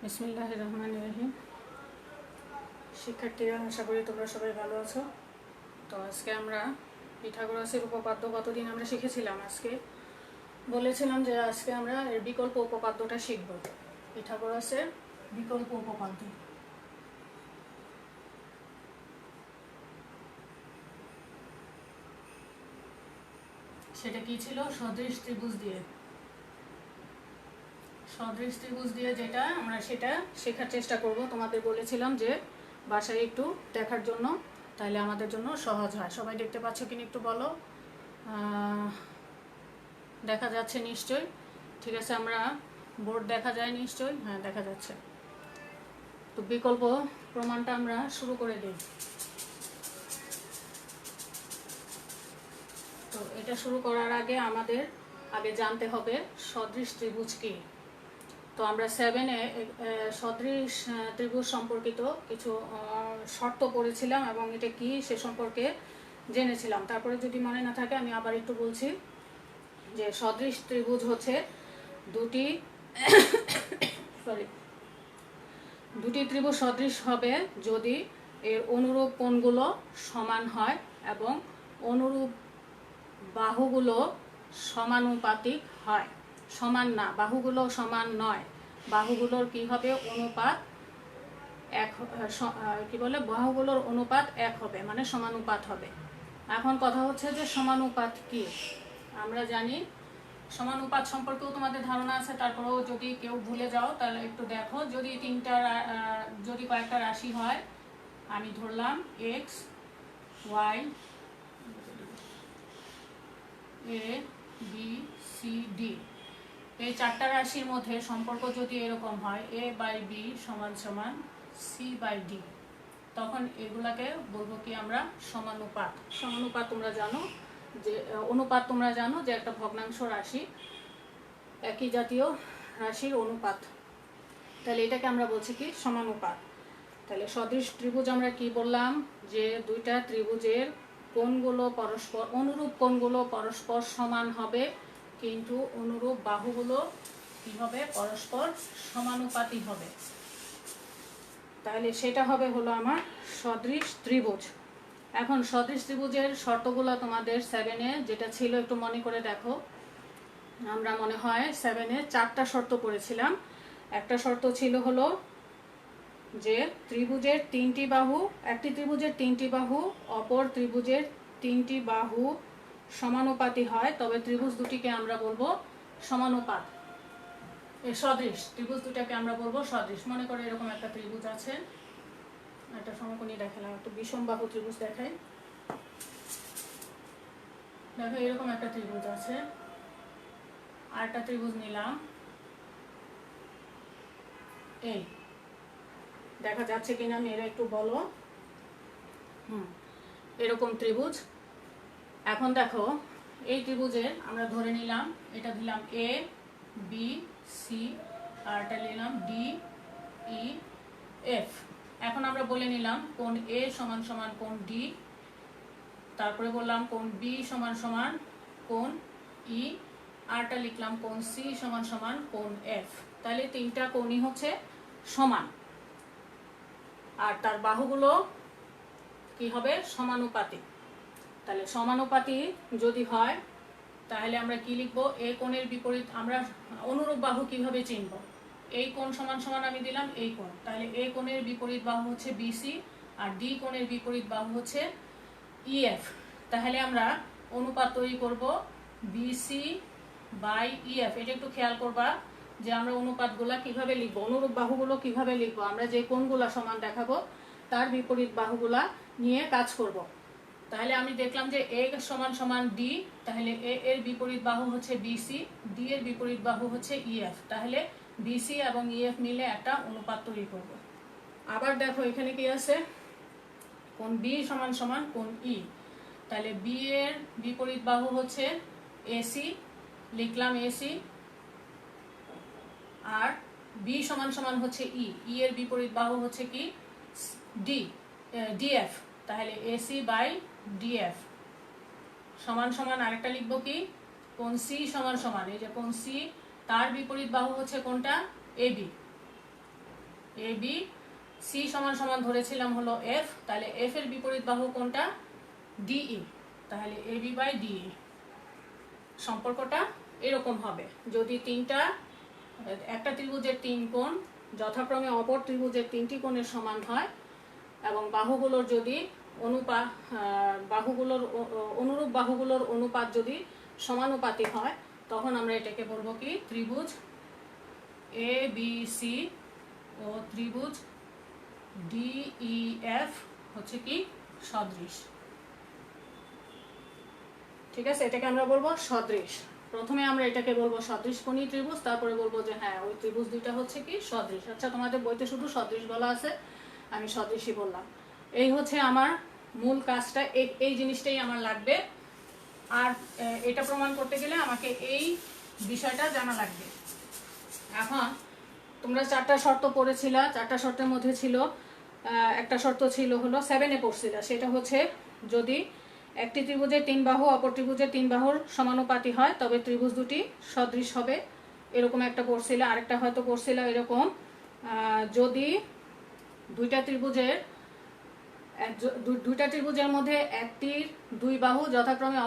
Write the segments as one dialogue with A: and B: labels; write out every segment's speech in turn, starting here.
A: বিসমিল্লাহির রহমানির রহিম। শিক্ষার্থীরা, আশা করি তোমরা সবাই ভালো আছো। তো আজকে আমরা পিথাগোরাসের উপপাদ্য কতদিন আমরা শিখেছিলাম, আজকে বলেছিলাম যে আজকে আমরা এর বিকল্প উপপাদ্যটা শিখব। পিথাগোরাসের বিকল্প উপপাদ্য, সেটা কি ছিল? সদৃশ ত্রিভুজ দিয়ে যেটা আমরা সেটা শেখার চেষ্টা করব। তোমাদের বলেছিলাম যে বাসায় একটু দেখার জন্য, তাহলে আমাদের জন্য সহজ হয়। সবাই দেখতে পাচ্ছ কিনা একটু বলো। দেখা যাচ্ছে নিশ্চয়ই? ঠিক আছে, আমরা বোর্ড দেখা যায় নিশ্চয়ই? হ্যাঁ, দেখা যাচ্ছে। তো বিকল্প প্রমাণটা আমরা শুরু করে দিই। তো এটা শুরু করার আগে আমাদের জানতে হবে সদৃশ ত্রিভুজ কি। তো আমরা 7-এ সদৃশ ত্রিভুজ সম্পর্কিত কিছু শর্ত পড়েছিলাম এবং এটা কি সে সম্পর্কে জেনেছিলাম। তারপরে যদি মনে না থাকে আমি আবার একটু বলছি যে সদৃশ ত্রিভুজ হচ্ছে দুটি ত্রিভুজ সদৃশ হবে যদি এর অনুরূপ কোণগুলো সমান হয় এবং অনুরূপ বাহুগুলো সমানুপাতিক হয়। সমান না, বাহুগুলো সমান নয়, বাহুগুলোর কি হবে? অনুপাত এক, কি বলে, বাহুগুলোর অনুপাত এক হবে, মানে সমানুপাত হবে। এখন কথা হচ্ছে যে সমানুপাত কি। আমরা জানি সমানুপাত সম্পর্কেও তোমাদের ধারণা আছে, তারপরেও যদি কেউ ভুলে যাও তাহলে একটু দেখো। যদি কয়েকটা রাশি হয়, আমি ধরলাম এক্স, ওয়াই, এ, বি, সি, ডি, এই চারটা রাশির মধ্যে সম্পর্ক যদি এরকম হয় এ বাই বি সমান সমান সি বাই ডি, তখন এগুলাকে বলবো কি আমরা? সমানুপাত। সমানুপাত তোমরা জানো যে অনুপাত তোমরা জানো যে একটা ভগ্নাংশ রাশি, একই জাতীয় রাশির অনুপাত। তাহলে এটাকে আমরা বলছি কি? সমানুপাত। তাহলে সদৃশ ত্রিভুজ আমরা কি বললাম? যে দুইটা ত্রিভুজের কোণগুলো পরস্পর, অনুরূপ কোণগুলো পরস্পর সমান হবে, কিন্তু অনুরূপ বাহুগুলো কি হবে? পরস্পর সমানুপাতি হবে। তাহলে সেটা হবে হলো আমার সদৃশ ত্রিভুজ। এখন সদৃশ ত্রিভুজের শর্তগুলো তোমাদের 7-এ যেটা ছিল একটু মনে করে দেখো। আমরা মনে হয় 7-এ 4টা শর্ত পড়েছিলাম। একটা শর্ত ছিল হলো যে ত্রিভুজের 3টি বাহু, একটি ত্রিভুজের 3টি বাহু অপর ত্রিভুজের 3টি বাহু সমানুপাতি হয়, তবে ত্রিভুজ দুটিকে আমরা বলবো সমানুপাত। এই সদৃশ ত্রিভুজ দুটাকে আমরা বলবো সদৃশ। মনে করে এরকম একটা ত্রিভুজ আছে, একটা সমকোণী দেখালাম, একটু বিষম বাহু ত্রিভুজ দেখাই। দেখো এরকম একটা ত্রিভুজ আছে, আর একটা ত্রিভুজ নিলাম, এই দেখা যাচ্ছে কিনা মেয়েরা একটু বলো। এরকম ত্রিভুজ। এখন দেখো এই ত্রিভুজের আমরা ধরে নিলাম, এটা দিলাম এ, বি, সি, আর এটা নিলাম ডি, ই, এফ। এখন আমরা বলে নিলাম কোণ এ সমান সমান কোণ ডি, তারপরে বললাম কোণ বি সমান সমান কোণ ই, আরটা লিখলাম কোণ সি সমান সমান কোণ এফ। তাহলে তিনটা কোণই হচ্ছে সমান, আর তার বাহুগুলো কি হবে? সমানুপাতিক। তাহলে সমানুপাতি যদি হয় তাহলে আমরা কি লিখব? এ কোণের বিপরীত, আমরা অনুরূপ বাহু কিভাবে চিনব? এই কোণ সমান সমান আমি দিলাম এই কোণ, তাহলে এ কোণের বিপরীত বাহু হচ্ছে বিসি আর ডি কোণের বিপরীত বাহু হচ্ছে ইএফ। তাহলে আমরা অনুপাত তৈরি করব বিসি বাই ইএফ। এটা একটু খেয়াল করবা যে আমরা অনুপাতগুলা কিভাবে লিখবো, অনুরূপ বাহুগুলো কিভাবে লিখবো। আমরা যে কোণগুলা সমান দেখাবো তার বিপরীত বাহুগুলা নিয়ে কাজ করব। তাহলে আমি দেখলাম যে এ সমান সমান ডি, তাহলে এ এর বিপরীত বাহু হচ্ছে বিসি, ডি এর বিপরীত বাহু হচ্ছে ইএফ। তাহলে বিসি এবং ইএফ মিলে একটা অনুপাত তৈরি করব। আবার দেখো এখানে কি আছে? কোণ বি সমান সমান কোণ ই, তাহলে বি এর বিপরীত বাহু হচ্ছে এসি, লিখলাম এসি, আর বি সমান সমান হচ্ছে ই, ই এর বিপরীত বাহু হচ্ছে কি? D, DF. তাহলে এসি বাই ডিএফ সমান সমান আরেকটা লিখবো কি? কোণ সি সমান সমান, এই যে কোণ সি, তার বিপরীত বাহু হচ্ছে কোনটা? এবি। এ বি সি সমান সমান ধরেছিলাম হলো এফ, তাহলে এফ এর বিপরীত বাহু কোনটা? ডিই, তাহলে এ বি বাই ডিই। সম্পর্কটা এরকম হবে, যদি একটা ত্রিভুজের 3 কোণ যথাক্রমে অপর ত্রিভুজের 3টি কোণের সমান হয় এবং বাহুগুলোর যদি অনুরূপ বাহুগুলোর অনুপাত যদি সমানুপাতিক হয়, তখন আমরা এটাকে বলবো কি? ত্রিভুজ এ বি সি ও ত্রিভুজ ডিইএফ হচ্ছে কি? সদৃশ। ঠিক আছে, এটাকে আমরা বলবো সদৃশ। প্রথমে আমরা এটাকে বলবো সদৃশকোণী ত্রিভুজ, তারপরে বলবো যে হ্যাঁ ওই ত্রিভুজ দুইটা হচ্ছে কি? সদৃশ। আচ্ছা, তোমাদের বইতে শুধু সদৃশ বলা আছে, আমি সদৃশই বললাম। এই হচ্ছে আমার মূল কাজটা, এই জিনিসটাই আমার লাগবে। আর এটা প্রমাণ করতে গেলে আমাকে এই বিষয়টা জানা লাগবে। এখন তোমরা 4টা শর্ত পড়েছিলা, 4টা শর্তের মধ্যে ছিল একটা শর্ত ছিল হলো 7-এ পড়ছিলা, সেটা হচ্ছে যদি একটি ত্রিভুজের 3 বাহু অপর ত্রিভুজের 3 বাহুর সমানুপাতি হয় তবে ত্রিভুজ দুটি সদৃশ হবে, এরকম একটা পড়ছিলা। আরেকটা হয়তো পড়ছিলা এরকম, যদি দুইটা ত্রিভুজের মধ্যে একটির 2 বাহু যথাক্রমে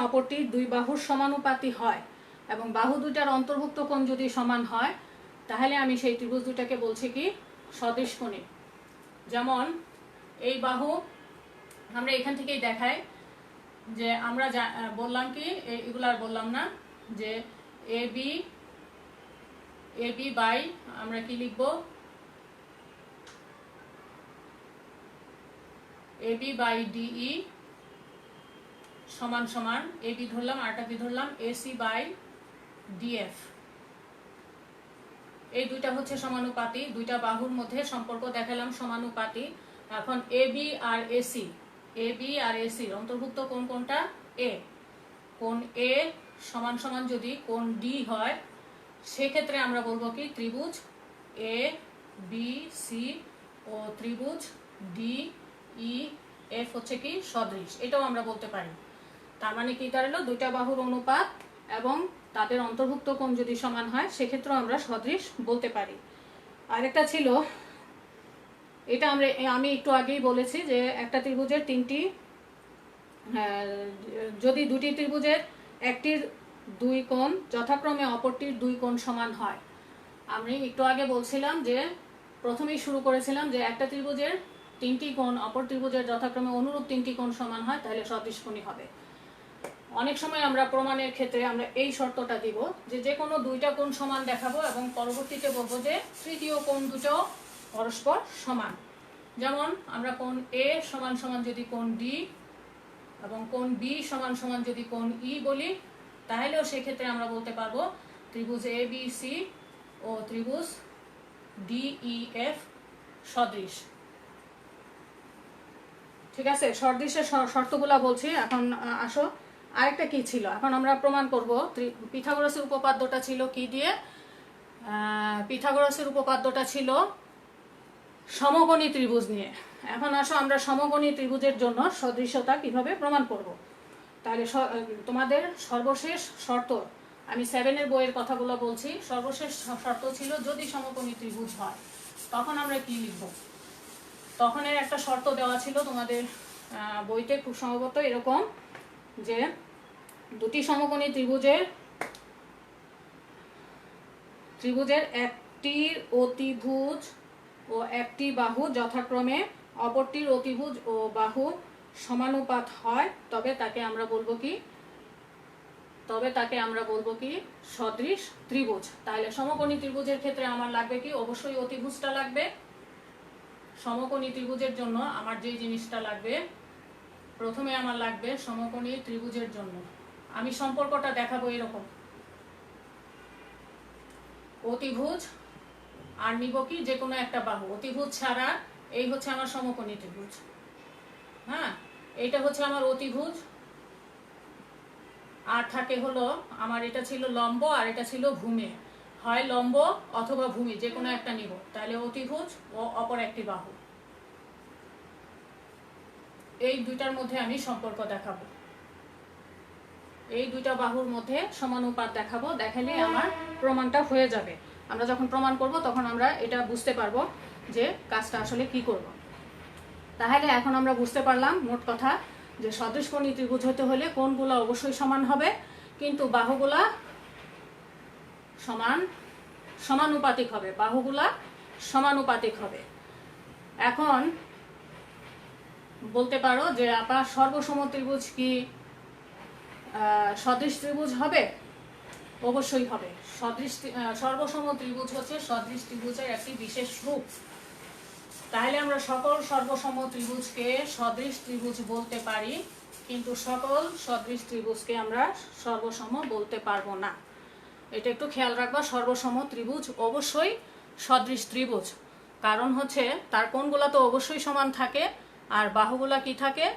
A: অপরটির 2 বাহুর সমানুপাতি হয় এবং বাহু দুইটার অন্তর্ভুক্ত কোণ যদি সমান হয়, তাহলে আমি সেই ত্রিভুজ দুটাকে বলছি কি? সদৃশকোণী। যেমন এই বাহু আমরা এখান থেকেই দেখাই যে আমরা বললাম কি, এগুলো আর বললাম না, যে এ বি বাই আমরা কি লিখবো? এ বি বাই ডিই সমান সমান, এ বি ধরলাম আরটা কি ধরলাম? AC by DF. এই দুইটা হচ্ছে সমানুপাতি, দুইটা বাহুর মধ্যে সম্পর্ক দেখালাম সমানুপাতি। এখন এ বি আর এসি অন্তর্ভুক্ত কোণ কোনটা? এ। কোণ এ সমান সমান যদি কোণ ডি হয়, সেক্ষেত্রে আমরা বলবো কি? ত্রিভুজ এ বি সি ও ত্রিভুজ ডি ই এফ হচ্ছে কি? সদৃশ। এটাও আমরা বলতে পারি। তার মানে কি দাঁড়ালো? দুইটা বাহুর অনুপাত এবং তাদের অন্তর্ভুক্ত কোণ যদি সমান হয়, সেক্ষেত্রেও আমরা সদৃশ বলতে পারি। আরেকটা ছিল, এটা আমি একটু আগেই বলেছি যে একটা ত্রিভুজের যদি দুটি ত্রিভুজের একটির 2 কোণ যথাক্রমে অপরটির 2 কোণ সমান হয়, আমি একটু আগে বলছিলাম যে প্রথমেই শুরু করেছিলাম যে একটা ত্রিভুজের 3টি কোণ অপর ত্রিভুজের যথাক্রমে অনুরূপ 3টি কোণ সমান হয়, তাহলে সদৃশকোণী হবে। অনেক সময় আমরা প্রমাণের ক্ষেত্রে আমরা এই শর্তটা দিব যে কোনো 2টা কোণ সমান দেখাবো এবং পরবর্তীতে বলবো যে তৃতীয় কোণ দুটো পরস্পর সমান। যেমন আমরা কোণ এ সমান সমান যদি কোণ ডি এবং কোণ বি সমান সমান যদি কোণ ই বলি, তাহলেও সেক্ষেত্রে আমরা বলতে পারবো ত্রিভুজ এ বি সি ও ত্রিভুজ ডিইএফ সদৃশ। ঠিক আছে, সদৃশের শর্তগুলা বলছি। এখন আসো আরেকটা কি ছিল, এখন আমরা প্রমাণ করব পিথাগোরাসের উপপাদ্যটা ছিল কি দিয়ে? পিথাগোরাসের উপপাদ্যটা ছিল সমকোণী ত্রিভুজ নিয়ে। এখন আসো আমরা সমকোণী ত্রিভুজের জন্য সদৃশতা কিভাবে প্রমাণ করব। তাহলে তোমাদের সর্বশেষ শর্ত, আমি 7-এর বইয়ের কথাগুলো বলছি, সর্বশেষ শর্ত ছিল যদি সমকোণী ত্রিভুজ হয়, তখন আমরা কি লিখব? তখনের একটা শর্ত দেওয়া ছিল তোমাদের বইতে, খুব সম্ভবত এরকম যে দুটি সমকোণী ত্রিভুজের একটির অতিভুজ ও একটি বাহু যথাক্রমে অপরটির অতিভুজ ও বাহু সমানুপাত হয়, তবে তাকে আমরা বলবো কি? সদৃশ ত্রিভুজ। তাহলে সমকোণী ত্রিভুজের ক্ষেত্রে আমার লাগবে কি? অবশ্যই অতিভুজটা লাগবে। সমকোণী ত্রিভুজের জন্য আমার যে জিনিসটা লাগবে, প্রথমে আমার লাগবে সমকোণী ত্রিভুজের জন্য আমি সম্পর্কটা দেখাবো এরকম, অতিভুজ আর নিব কি? যে কোনো একটা বাহু। অতিভুজ ছাড়া এই হচ্ছে আমার সমকোণী ত্রিভুজ। হ্যাঁ, এইটা হচ্ছে আমার অতিভুজ, আর থাকে হলো আমার এটা ছিল লম্ব আর এটা ছিল ভূমি, হয় লম্ব অথবা ভূমি, যে কোনো একটা নিব। তাহলে অতিভুজ ও অপর একটি বাহু, এই দুইটার মধ্যে আমি সম্পর্ক দেখাবো। এই দুইটা বাহুর মধ্যে সমানুপাত দেখাবো, দেখালে আমার প্রমাণটা হয়ে যাবে। আমরা যখন প্রমাণ করব তখন আমরা এটা বুঝতে পারবো যে কাজটা আসলে কি করব। তাহলে এখন আমরা বুঝতে পারলাম মোট কথা যে সদৃশকোণী ত্রিভুজ হতে হলে কোণগুলো অবশ্যই সমান হবে, কিন্তু বাহুগুলা সমানুপাতিক হবে, বাহুগুলা সমানুপাতিক হবে। এখন বলতে পারো যে আপা সর্বসম ত্রিভুজ কি সদৃশ ত্রিভুজ হবে? অবশ্যই হবে। সর্বসম ত্রিভুজ হচ্ছে সদৃশ ত্রিভুজের একটি বিশেষ রূপ। তাহলে আমরা সকল সর্বসম ত্রিভুজকে সদৃশ ত্রিভুজ বলতে পারি, কিন্তু সকল সদৃশ ত্রিভুজকে আমরা সর্বসম বলতে পারবো না। এটা একটু খেয়াল রাখবা। সর্বসম ত্রিভুজ অবশ্যই সদৃশ ত্রিভুজ, কারণ হচ্ছে তার কোণগুলা তো অবশ্যই সমান থাকে, আর বাহুগুলা কি থাকে?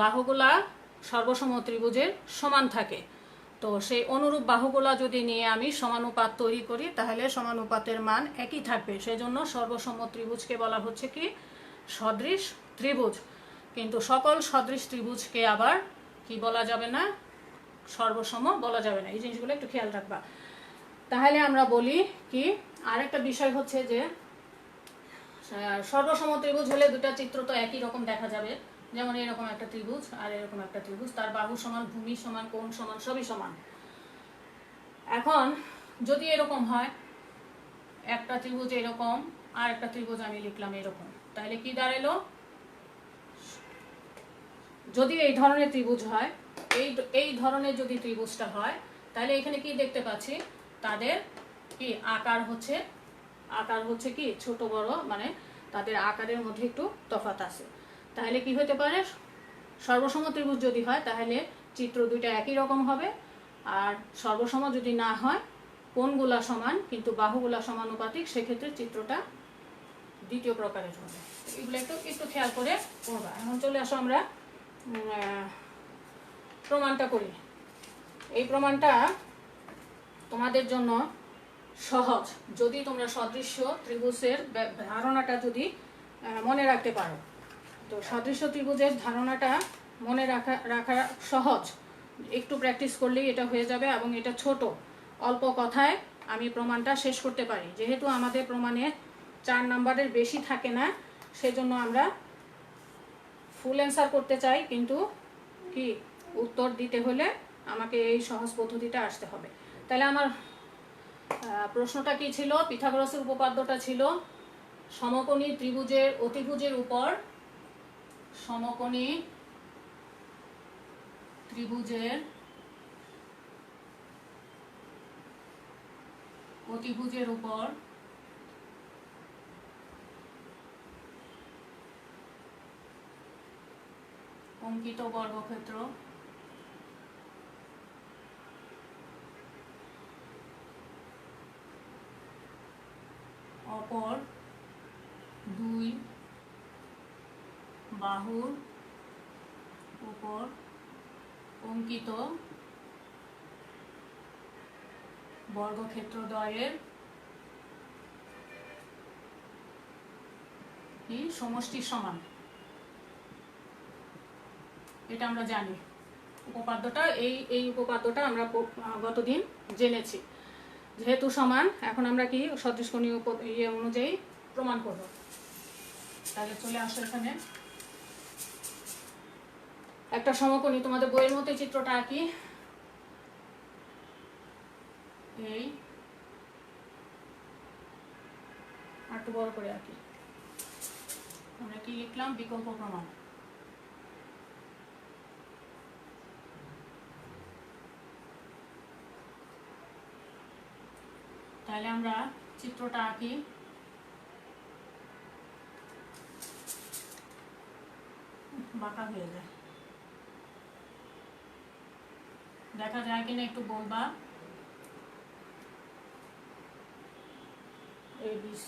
A: বাহুগুলা সর্বসম ত্রিভুজের সমান থাকে। তো সেই অনুরূপ বাহুগুলা যদি নিয়ে আমি সমানুপাত তৈরি করি তাহলে সমানুপাতের মান একই থাকবে। সেজন্য সর্বসম ত্রিভুজকে বলা হচ্ছে কি? সদৃশ ত্রিভুজ। কিন্তু সকল সদৃশ ত্রিভুজকে আবার কি বলা যাবে না? সর্বসম বলা যাবে না। এই জিনিসগুলো একটু খেয়াল রাখবা। তাহলে আমরা বলি কি, আরেকটা বিষয় হচ্ছে যে সর্বসম ত্রিভুজ হলে দুটা চিত্র তো একই রকম দেখা যাবে। যেমন এরকম একটা ত্রিভুজ আর এরকম একটা ত্রিভুজ, তার বাহু সমান, ভূমি সমান, কোণ সমান, সবই সমান। এখন যদি এরকম হয়, একটা ত্রিভুজ এরকম আর একটা ত্রিভুজ আমি লিখলাম এরকম, তাহলে কি দাঁড়ালো? যদি এই ধরনের ত্রিভুজ হয়, এই ধরনের যদি ত্রিভুজটা হয়, তাহলে এখানে কি দেখতে পাচ্ছি? তাদের কি আকার হচ্ছে কি ছোট বড়, মানে তাদের আকারের মধ্যে একটু তফাৎ আছে। তাহলে কি হতে পারে? সর্বসম ত্রিভুজ যদি হয় তাহলে চিত্র দুইটা একই রকম হবে, আর সর্বসম যদি না হয়, কোণগুলা সমান কিন্তু বাহুগুলা সমানুপাতিক, সেক্ষেত্রে চিত্রটা দ্বিতীয় প্রকারের হবে। এগুলো একটু খেয়াল করে করবা। এখন চলে আসো আমরা প্রমাণটা করি। এই প্রমাণটা তোমাদের জন্য সহজ, যদি তোমরা সদৃশ্য ত্রিভুজের ধারণাটা যদি মনে রাখতে পারো। তো সদৃশ্য ত্রিভুজের ধারণাটা মনে রাখা সহজ, একটু প্র্যাকটিস করলেই এটা হয়ে যাবে, এবং এটা ছোট, অল্প কথায় আমি প্রমাণটা শেষ করতে পারি। যেহেতু আমাদের প্রমাণে 4 নাম্বারের বেশি থাকে না, সেজন্য আমরা ফুল অ্যান্সার করতে চাই, কিন্তু কি উত্তর দিতে হলে আমাকে এই সহজ পদ্ধতিটা আসতে হবে। তাহলে আমার প্রশ্নটা কি ছিল? পিথাগোরাসের উপপাদ্যটা ছিল সমকোণী ত্রিভুজের অতিভুজের উপর সমকোণী ত্রিভুজের অতিভুজের উপর অঙ্কিত বর্গক্ষেত্র অপর দুই বাহুর উপর অঙ্কিত বর্গক্ষেত্রদ্বয়ের সমষ্টির সমান। এটা আমরা জানি। উপপাদ্যটা এই উপপাদ্যটা আমরা গতদিন জেনেছি। যেহেতু সমান, এখন আমরা কি সদৃশকোণী অনুযায়ী প্রমাণ করব। তাহলে চলে আসো এখানে একটা সমকোণী, তোমাদের বইয়ের মধ্যে চিত্রটা আঁকি। এই আর একটু বড় করে আঁকি। আমরা কি লিখলাম? বিকল্প প্রমাণ। তাহলে আমরা চিত্রটা আঁকি। বাঁকা হয়ে যায়, দেখা যায় কিনা একটু বলবা। ABC,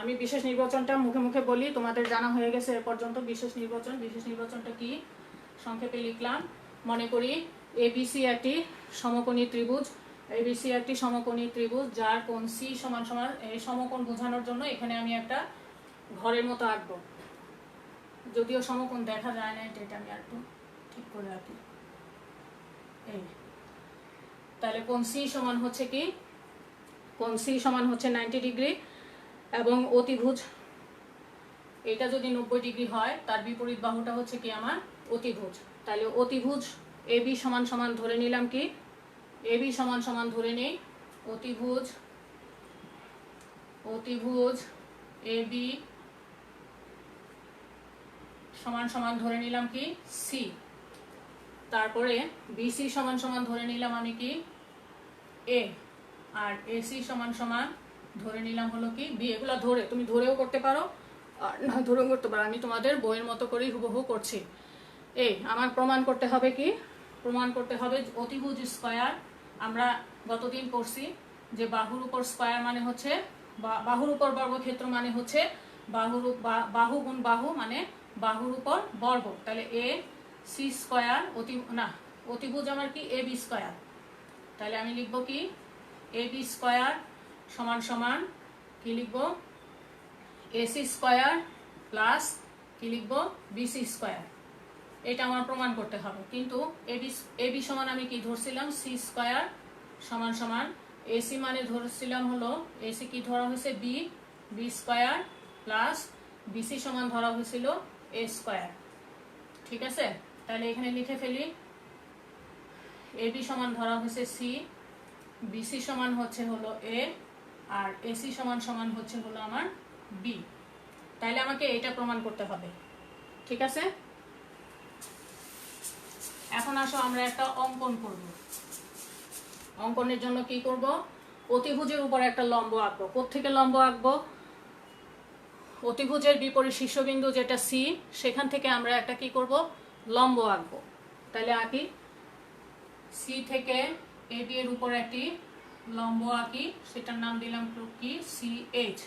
A: আমি বিশেষ নির্বাচনটা মুখে মুখে বলি, তোমাদের জানা হয়ে গেছে এ পর্যন্ত। বিশেষ নির্বাচনটা কি সংক্ষেপে লিখলাম। মনে করি ABC একটি সমকোণী ত্রিভুজ। ABC একটি সমকোণী ত্রিভুজ যার কোণ C সমান। এই সমকোণ বোঝানোর জন্য এখানে আমি একটা ঘরের মতো আঁকবো। যদিও সমকোণ দেখা যায় না, এটা আমি আর একটু ঠিক করে রাখি। এই তাহলে কোণ সি সমান হচ্ছে কি, কোণ সি সমান হচ্ছে 90 ডিগ্রি, এবং অতিভুজ এটা যদি 90 ডিগ্রি হয় তার বিপরীত বাহুটা হচ্ছে কি আমার অতিভুজ। তাহলে অতিভুজ এ বি সমান সমান ধরে নিলাম কি, এ বি সমান সমান ধরে নেই অতিভুজ, অতিভুজ এ বি সমান সমান ধরে নিলাম কি সি। তারপরে বিসি সমান সমান ধরে নিলাম আমি কি এ, আর এসি সমান সমান ধরে নিলাম হলো কি বি। এগুলো ধরে তুমি ধরেও করতে পারো আর না ধরেও করতে পারো, আমি তোমাদের বইয়ের মতো করেই হুবহু করছি। এই আমার প্রমাণ করতে হবে কি, প্রমাণ করতে হবে অতিভুজ স্কয়ার। আমরা গতদিন পড়ছি যে বাহুর উপর স্কয়ার মানে হচ্ছে বাহুর উপর বর্গক্ষেত্র মানে হচ্ছে বাহু গুণ বাহু মানে বাহুর উপর বর্গ। তাহলে এ সি স্কয়ার অতিভুজ আমার কি এ বি স্কয়ার। তাহলে আমি লিখবো কি এ বি স্কয়ার সমান সমান কি লিখবো এসি স্কয়ার প্লাস কি লিখবো বিসি স্কয়ার। এটা আমার প্রমাণ করতে হবে। কিন্তু এ বি সমান আমি কি ধরছিলাম সি স্কয়ার সমান সমান এসি মানে ধরছিলাম হলো এসি কি ধরা হয়েছে B, B square plus BC সমান ধরা হয়েছিল এ স্কয়ার। ঠিক আছে, তাহলে এখানে লিখে ফেলি এ বি সমান ধরা হয়েছে সি, বিসি সমান হচ্ছে হলো এ, আর এসি সমান সমান হচ্ছে হলো আমার বি। তাহলে আমাকে এটা প্রমাণ করতে হবে। ঠিক আছে, এখন আসো আমরা একটা অঙ্কন করব। অঙ্কনের জন্য কি করব, অতিভুজের উপর একটা লম্ব আঁকবো। কোত্থেকে লম্ব আঁকবো, অতিভুজের বিপরীত শীর্ষবিন্দু যেটা সি সেখান থেকে আমরা একটা কি করব লম্ব আঁকবো। তাহলে আঁকি, সি থেকে এ বি এর উপর একটি লম্ব আঁকি, সেটার নাম দিলাম কি সি এইচ।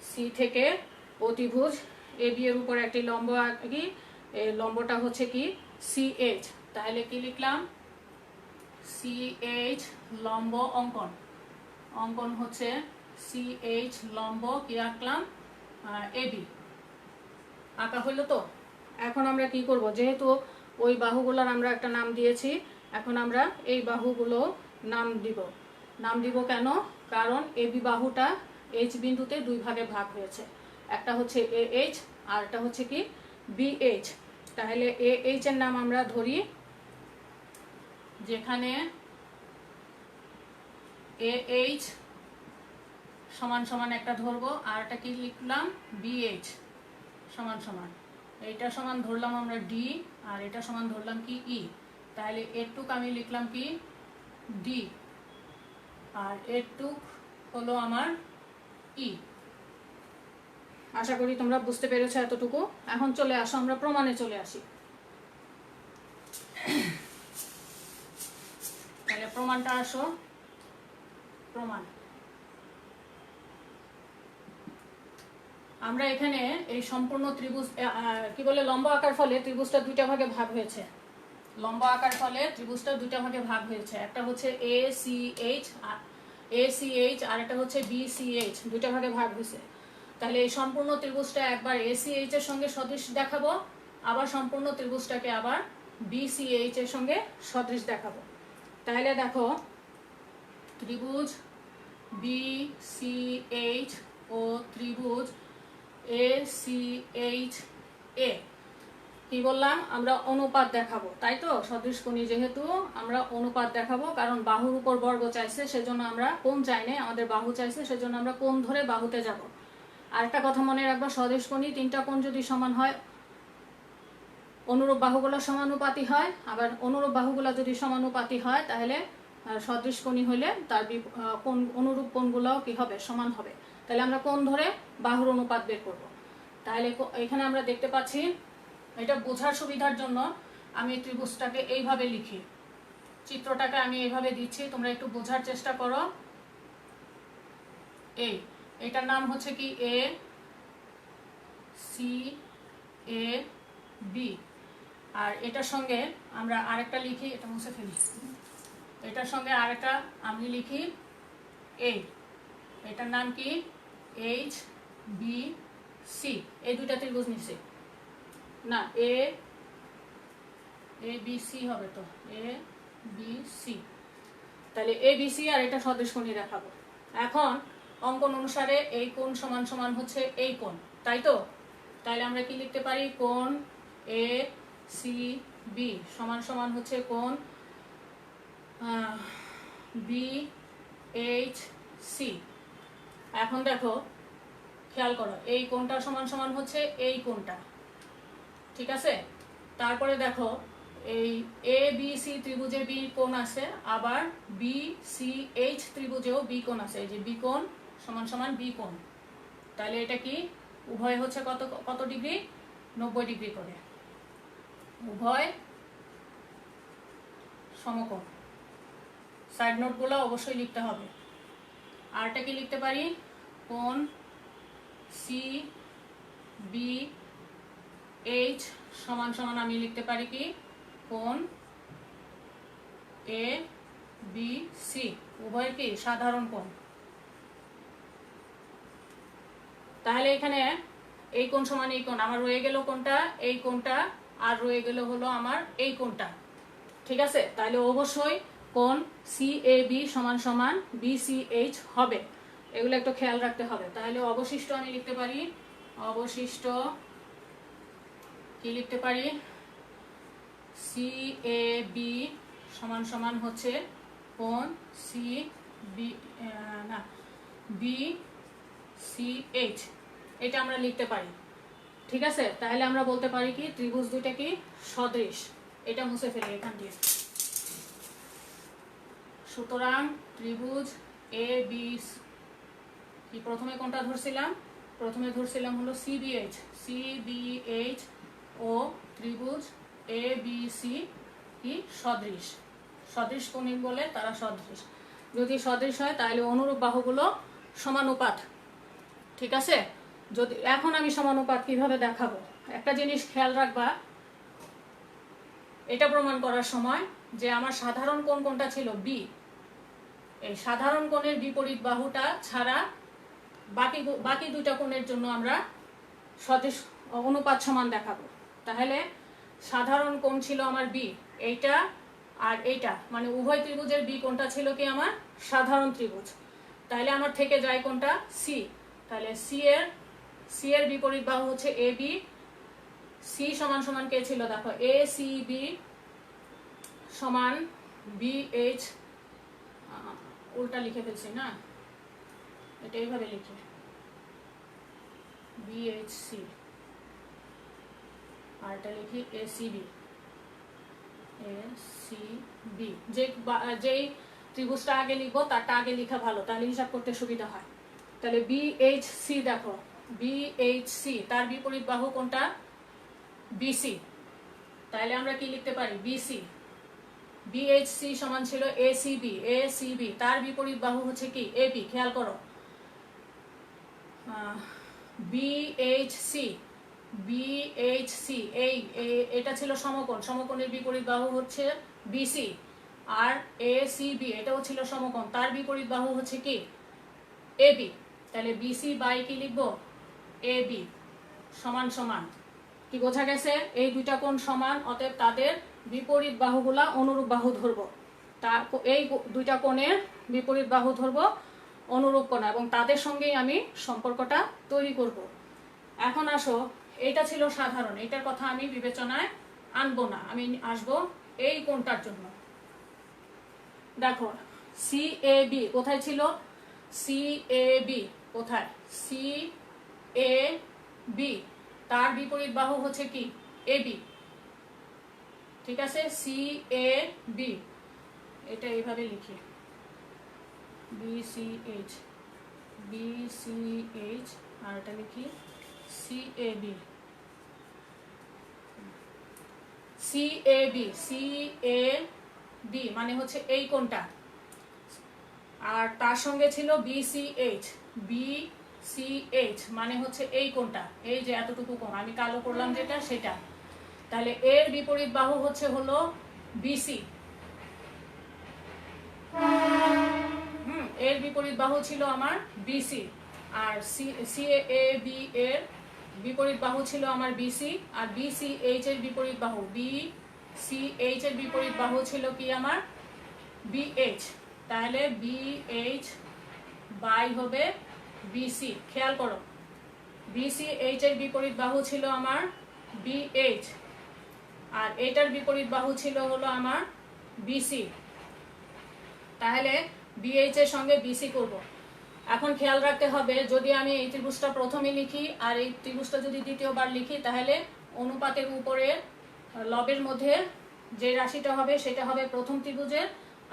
A: সি থেকে অতিভুজ এ বি এর উপর একটি লম্ব আঁকি, এই লম্বটা হচ্ছে কি সি এইচ। তাহলে কি লিখলাম সি এইচ লম্ব অঙ্কন, অঙ্কন হচ্ছে সি এইচ লম্ব কি আঁকলাম এ বি, আঁকা হলো তো। এখন আমরা কি করব, যেহেতু ওই বাহুগুলোর আমরা একটা নাম দিয়েছি, এখন আমরা এই বাহুগুলো নাম দিব। নাম দিব কেন, কারণ এ বি বাহুটা এইচ বিন্দুতে দুই ভাগে ভাগ হয়েছে, একটা হচ্ছে এ এইচ আর একটা হচ্ছে কি বি এইচ। তাহলে এ এইচ এর নাম আমরা ধরি, যেখানে এ এইচ সমান সমান একটা ধরবো, আর একটা কি লিখলাম বি এইচ সমান সমান, এইটা সমান ধরলাম আমরা ডি, আর এটা সমান ধরলাম কি ই। তাহলে এরটুক আমি লিখলাম কি ডি, আর এরটুক হলো আমার ই। আশা করি তোমরা বুঝতে পেরেছো এতটুকু। এখন চলে আসো আমরা প্রমাণে চলে আসি। তাহলে প্রমাণটা আসো, প্রমাণ আমরা এখানে এই সম্পূর্ণ ত্রিভুজ কি বলে লম্ব আকার ফলে ত্রিভুজটা দুইটা ভাগে ভাগ হয়েছে। লম্ব আকার ফলে ত্রিভুজটা দুইটা ভাগে ভাগ হয়েছে, একটা হচ্ছে এ সি এইচ আর একটা হচ্ছে বি সি এইচ, দুইটা ভাগে ভাগ হয়েছে। তাহলে এই সম্পূর্ণ ত্রিভুজটা একবার এ সি এইচ এর সঙ্গে সদৃশ দেখাবো, আবার সম্পূর্ণ ত্রিভুজটাকে আবার বি সি এইচ এর সঙ্গে সদৃশ দেখাবো। তাহলে দেখো ত্রিভুজ বি সি এইচ ও ত্রিভুজ এ সি এইচ এ কি বললাম আমরা অনুপাত দেখাবো, তাই তো সদৃশকোণী যেহেতু আমরা অনুপাত দেখাবো, কারণ বাহুর উপর বর্গ চাইছে সেজন্য আমরা কোণ চাইনি, আমাদের বাহু চাইছে সেজন্য আমরা কোণ ধরে বাহুতে যাব। আরেকটা কথা মনে রাখবা, সদৃশকোণী তিনটা কোণ যদি সমান হয় অনুরূপ বাহুগুলো সমানুপাতি হয়, আবার অনুরূপ বাহুগুলো যদি সমানুপাতি হয় তাহলে সদৃশকোণী হলে তার কোণ অনুরূপ কোণগুলোও কি হবে সমান হবে। তাহলে আমরা কোণ ধরে বাহুর অনুপাত বের করব। তাহলে এখানে আমরা দেখতে পাচ্ছি, এটা বোঝার সুবিধার জন্য আমি ত্রিভুজটাকে এইভাবে লিখি, চিত্রটাকে আমি এইভাবে দিচ্ছি, তোমরা একটু বোঝার চেষ্টা করো। এটার নাম হচ্ছে কি এ সি এ বি, আর এটার সঙ্গে আমরা আরেকটা লিখি, এটা মুছে ফেলি, এটার সঙ্গে আরেকটা আমি লিখি এ, এটার নাম কি এইচ বি সি। এই দুইটা ত্রিভুজ নিচ্ছি, না, এ বি সি হবে তো, এ বি সি। তাহলে এ বি সি আর এটা সদৃশ কোণই দেখাবো। এখন অঙ্কন অনুসারে এই কোণ সমান সমান হচ্ছে এই কোণ, তাই তো? তাহলে আমরা কি লিখতে পারি? কোণ এ সি বি সমান সমান হচ্ছে কোণ বি এইচ সি। এখন দেখো, খেয়াল করো, এই কোণটা সমান সমান হচ্ছে এই কোণটা, ঠিক আছে? তারপরে দেখো, এই এ বি সি ত্রিভুজে বি কোণ আছে, আবার বি সি এইচ ত্রিভুজেও বি কোণ আছে। এই যে বি কোণ সমান সমান বি কোণ। তাহলে এটা কি? উভয় হচ্ছে কত কত ডিগ্রি? 90 ডিগ্রি করে। উভয় সমকোণ। সাইড নোটগুলো অবশ্যই লিখতে হবে। আরটা কি লিখতে পারি? কোণ সি বি এইচ সমান সমান আমি লিখতে পারি কি? কোণ এ বি সি। উভয় কি? সাধারণ কোণ। তাহলে এখানে এই কোণ সমান এই কোণ, আমার রয়ে গেল কোণটা, এই কোণটা, আর রয়ে গেল হলো আমার এই কোণটা, ঠিক আছে? তাহলে অবশ্যই কোণ সি এ বি সমান সমান বি সি এইচ হবে। এগুলো একটু খেয়াল রাখতে হবে। তাহলে অবশিষ্ট আমি লিখতে পারি, অবশিষ্ট কি লিখতে পারি? সি এ বি সমান সমান হচ্ছে কোণ সি বি না বি সি এইচ। এটা আমরা লিখতে পারি, ঠিক আছে? তাহলে আমরা বলতে পারি কি ত্রিভুজ দুইটা কি সদৃশ। এটা মুছে ফেলি এখান দিয়ে। সুতরাং ত্রিভুজ এ বি, কি প্রথমে কোনটা ধরছিলাম? প্রথমে ধরছিলাম হলো সিবিএইচ। সিবিএইচ ও ত্রিভুজ এ বি সি কি সদৃশ। সদৃশ কোণিক বলে তারা সদৃশ। যদি সদৃশ হয় তাহলে অনুরূপ বাহুগুলো সমানুপাত, ঠিক আছে? যদি এখন আমি সমানুপাত কিভাবে দেখাবো, একটা জিনিস খেয়াল রাখবা। এটা প্রমাণ করার সময় যে আমার সাধারণ কোণ কোনটা ছিল? বি। এই সাধারণ কোণের বিপরীত বাহুটা ছাড়া বাকি দুইটা কোণের জন্য আমরা সদৃশ অনুপাত সমান দেখাবো। তাহলে সাধারণ কোণ ছিল আমার বি, এইটা আর এইটা, মানে উভয় ত্রিভুজের বি কোণটা ছিল কি আমার সাধারণ ত্রিভুজ। তাহলে আমার থেকে যায় কোনটা? সি। তাহলে সি এর বিপরীত বাহু হচ্ছে এ বি। সি সমান সমান কে ছিল? দেখো, এ সি বি সমান বি এইচ, উল্টা লিখে ফেলছি না, এটা এইভাবে লিখি, বি এইচ সি, আর এটা লিখি A C B. A C B, যেই ত্রিভুজটা আগে লিখবো তারটা আগে লেখা ভালো, তাহলে হিসাব করতে সুবিধা হয়। তাহলে বি এইচ সি, দেখো বি এইচ সি, তার বিপরীত বাহু কোনটা? বিসি। তাহলে আমরা কি লিখতে পারি? বিসি। বিএইচসি সমান ছিল এসিবি। এসিবি তার বিপরীত বাহু হচ্ছে কি? এবি। খেয়াল করো, বিএইচসি বিএইচসি এটা ছিল সমকোণ। সমকোণের বিপরীত বাহু হচ্ছে বিসি। আর এসিবি এটাও ছিল সমকোণ, তার বিপরীত বাহু হচ্ছে কি? এবি। তাহলে বিসি বাই কি লিখবো? এবি সমান সমান কি বোঝা গেছে? এই দুইটা কোণ সমান, অতএব তাদের বিপরীত বাহুগুলা অনুরূপ বাহু ধরবো। এই দুইটা কোণের বিপরীত বাহু ধরবো অনুরূপ কোণ, এবং তাদের সঙ্গেই আমি সম্পর্কটা তৈরি করব। এখন আসো, এইটা ছিল সাধারণ, এটার কথা আমি বিবেচনায় আনবো না, আমি আসবো এই কোণটার জন্য। দেখো, সি এ বি কোথায় ছিল? সি এ বি কোথায়? সি এ বি তার বিপরীত বাহু হচ্ছে কি? এ বি, ঠিক আছে? সি এ বি, এটা এইভাবে লিখি, B C H, B C H, আর এটা লিখি C A B. C A B, C A B মানে হচ্ছে এই কোণটা, আর তার সঙ্গে ছিল বিসিএইচ। বিসিএইচ মানে হচ্ছে এই কোণটা, এই যে এতটুকু কোণ আমি কালো করলাম যেটা, সেটা। তাহলে এর বিপরীত বাহু হচ্ছে হলো বিসি। এর বিপরীত বাহু ছিল আমার BC. R C A B এর বিপরীত বাহু ছিল আমার বিসি, আর বিসিএইচ এর বিপরীত বাহু, বিসিএইচ এর বিপরীত বাহু ছিল কি আমার বিএইচ। তাহলে বিএইচ বাই হবে বিসি। খেয়াল করো, বিসিএইচ এর বিপরীত বাহু ছিল আমার বিএইচ, আর এটার বিপরীত বাহু ছিল হলো আমার বিসি। তাহলে বিএইচ এর সঙ্গে বিসি করব। এখন খেয়াল রাখতে হবে, যদি আমি এই ত্রিভুজটা প্রথমে লিখি আর এই ত্রিভুজটা যদি দ্বিতীয়বার লিখি, তাহলে অনুপাতের উপরে লবের মধ্যে যে রাশিটা হবে সেটা হবে প্রথম ত্রিভুজের,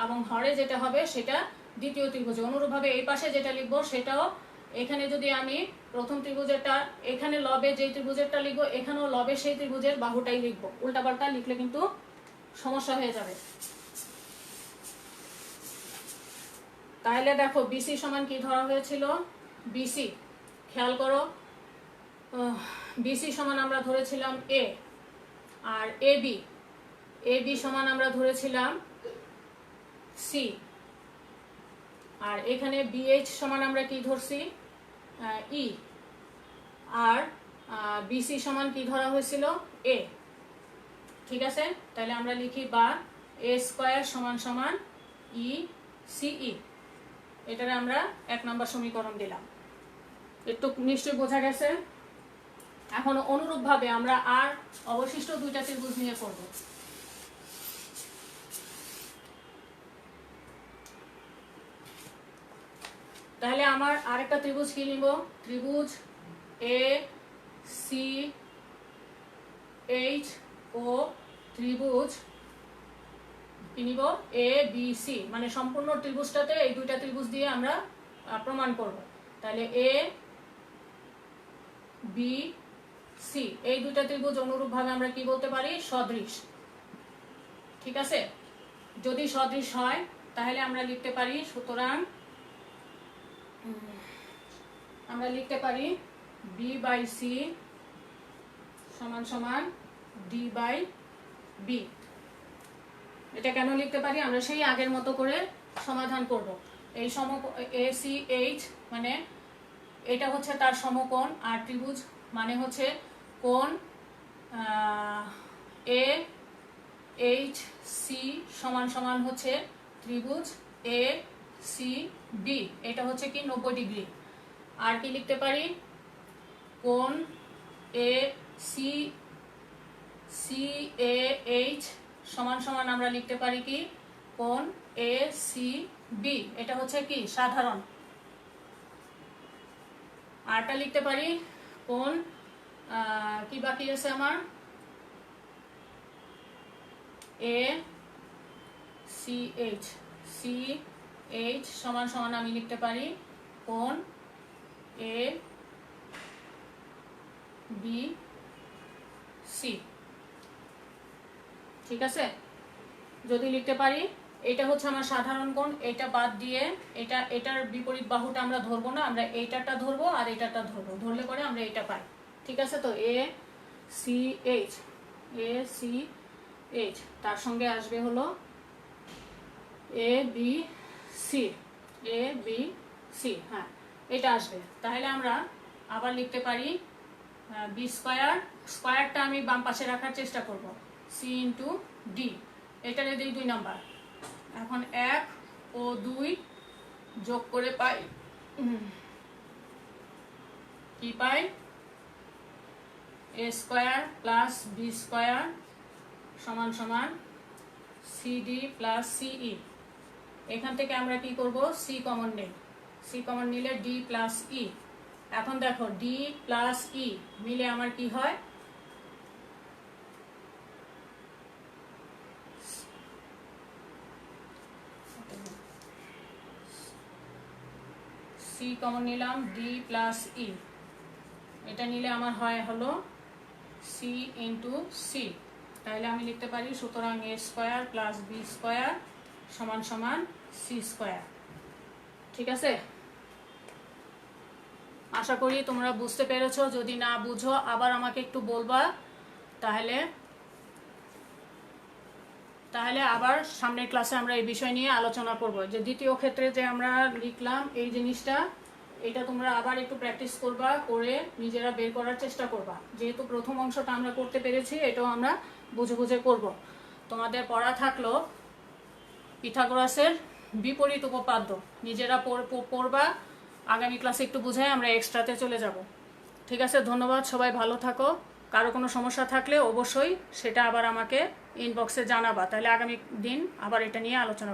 A: এবং হরে যেটা হবে সেটা দ্বিতীয় ত্রিভুজে। অনুরূপভাবে এই পাশে যেটা লিখবো সেটাও, এখানে যদি আমি প্রথম ত্রিভুজেরটা, এখানে লবে যে ত্রিভুজেরটা লিখবো, এখানেও লবে সেই ত্রিভুজের বাহুটাই লিখবো। উল্টাপাল্টা লিখলে কিন্তু সমস্যা হয়ে যাবে। তাহলে দেখো বিসি সমান কি ধরা হয়েছিল, বিসি খেয়াল করো, বিসি সমান আমরা ধরেছিলাম এ, আর এবি, এবি সমান আমরা ধরেছিলাম সি, আর এখানে বিএইচ সমান আমরা কি ধরছি ই, আর বিসি সমান কি ধরা হয়েছিল এ। ঠিক আছে, তাহলে আমরা লিখি বা এ স্কয়ার সমান সমান ই সিই। এটারে আমরা 1 নম্বর সমীকরণ দিলাম। একটু নিশ্চয়ই বোঝা গেছে। এখন অনুরূপভাবে আমরা আর অবশিষ্ট দুইটা ত্রিভুজ নিয়ে করব। তাহলে আমার আরেকটা ত্রিভুজ কি নিব, ত্রিভুজ এ সি এইচ ও ত্রিভুজ কি নিব এ বি সি, মানে সম্পূর্ণ ত্রিভুজটাতে এই দুইটা ত্রিভুজ দিয়ে আমরা প্রমাণ করব। তাহলে এ বি সি এই দুইটা ত্রিভুজ অনুরূপভাবে আমরা কি বলতে পারি, সদৃশ। ঠিক আছে, যদি সদৃশ হয় তাহলে আমরা লিখতে পারি, সুতরাং আমরা লিখতে পারি বি বাই সি সমান সমান ডি বাই বি। এটা কেন লিখতে পারি, আমরা সেই আগের মতো করে সমাধান করব। এই এ সি এইচ মানে এটা হচ্ছে তার সমকোণ, আর ত্রিভুজ মানে হচ্ছে কোণ এ এইচ সি সমান সমান হচ্ছে ত্রিভুজ এ সি বি, এটা হচ্ছে কি 90 ডিগ্রি। আর কি লিখতে পারি, কোণ A C C A H সমান সমান আমরা লিখতে পারি কি কোণ এ সি বি, এটা হচ্ছে কি সাধারণ। আরটা লিখতে পারি কোণ কি বাকি আছে আমার, A C H, C H সমান সমান আমি লিখতে পারি কোণ এ বি সি। ঠিক আছে, যদি লিখতে পারি এটা হচ্ছে আমার সাধারণ কোণ, এটা বাদ দিয়ে এটার বিপরীত বাহুটা আমরা ধরবো না, আমরা এইটারটা ধরবো আর এটারটা ধরবো, ধরলে পরে আমরা এটা পাই। ঠিক আছে, তো A C H, A C H তার সঙ্গে আসবে হলো A B C, A B C, হ্যাঁ এটা আসবে। তাহলে আমরা আবার লিখতে পারি বি স্কয়ার, স্কয়ারটা আমি বাম পাশে রাখার চেষ্টা করব, সি ইন্টু ডি, এটারে দিই 2 নাম্বার। এখন 1 ও 2 যোগ করে পাই কি পাই, এ স্কয়ার প্লাস বি স্কয়ার সমান সমান সিডি প্লাস সিই। এখান থেকে আমরা কি করব, সি কমন নেই, সি কমন নিলে ডি প্লাস ই। এখন দেখো ডি প্লাস ই মিলে আমার কি হয়, সি কমন নিলাম, ডি প্লাস ই, এটা নিলে আমার হয় হলো সি ইন্টু সি। তাহলে আমি লিখতে পারি সুতরাং এ স্কয়ার প্লাস বি স্কয়ার সমান সমান সি স্কয়ার। ঠিক আছে, আশা করি তোমরা বুঝতে পেরেছো। যদি না বুঝো আবার আমাকে একটু বলবা, তাহলে আবার সামনের ক্লাসে আমরা এই বিষয় নিয়ে আলোচনা করব। যে দ্বিতীয় ক্ষেত্রে যে আমরা লিখলাম এই জিনিসটা, এটা তোমরা আবার একটু প্র্যাকটিস করবা, করে নিজেরা বের করার চেষ্টা করবা। যেহেতু প্রথম অংশটা আমরা করতে পেরেছি, এটাও আমরা বুঝে বুঝে করব। তোমাদের পড়া থাকলো পিথাগোরাসের বিপরীত উপপাদ্য, নিজেরা পড়বা। আগামী ক্লাসে একটু বুঝাই আমরা এক্সট্রাতে চলে যাব। ঠিক আছে, ধন্যবাদ, সবাই ভালো থাকো। কারো কোনো সমস্যা থাকলে অবশ্যই সেটা আবার আমাকে ইনবক্সে জানাবা, তাহলে আগামী দিন আবার এটা নিয়ে আলোচনা